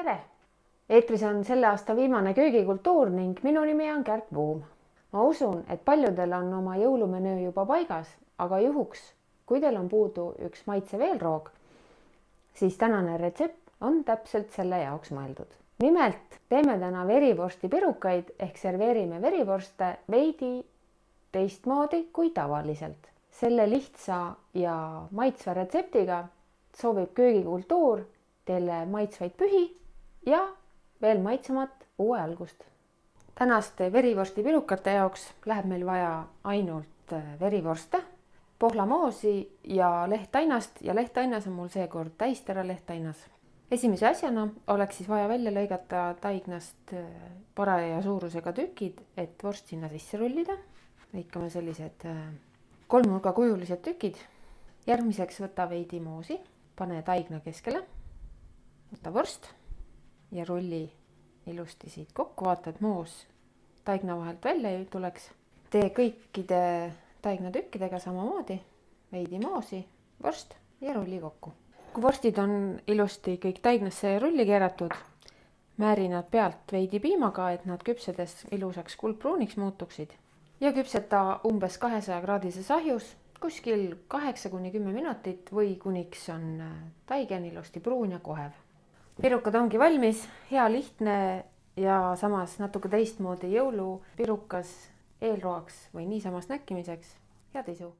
tere! Eetris on selle aasta viimane köögikultuur ning minu nimi on Kärt Puum. Ma usun, et paljudel on oma jõulumenüü juba paigas, aga juhuks, kui teil on puudu üks maitsev eelroog, siis tänane retsept on täpselt selle jaoks mõeldud. Nimelt teeme täna verivorstipirukaid ehk serveerime verivorste veidi teistmoodi kui tavaliselt. Selle lihtsa ja maitsva retseptiga soovib köögikultuur teile maitsvaid pühi ja veel maitsemat uue algust. Tänaste verivorstipirukate jaoks läheb meil vaja ainult verivorste, pohlamoosi ja lehtainast ja lehttainas on mul seekord täistera lehttainas. Esimese asjana oleks siis vaja välja lõigata taignast paraja suurusega tükid, et vorst sinna sisse rullida. Lõikame sellised kolmnurgakujulised tükid. Järgmiseks võta veidi moosi, pane taigna keskele, võta vorst ja rulli ilusti siit kokku, vaata, et moos taigna vahelt välja ei tuleks. Tee kõikide taignatükkidega samamoodi, veidi moosi, vorst ja rulli kokku. Kui vorstid on ilusti kõik taignasse rulli keeratud, määri nad pealt veidi piimaga, et nad küpsedes ilusaks kuldpruuniks muutuksid ja küpseta umbes 200 kraadises ahjus kuskil 8–10 minutit või kuniks on taigen ilusti pruun ja kohev. Pirukad ongi valmis, hea lihtne ja samas natuke teistmoodi jõulupirukas eelroaks või niisama snäkkimiseks. Head isu!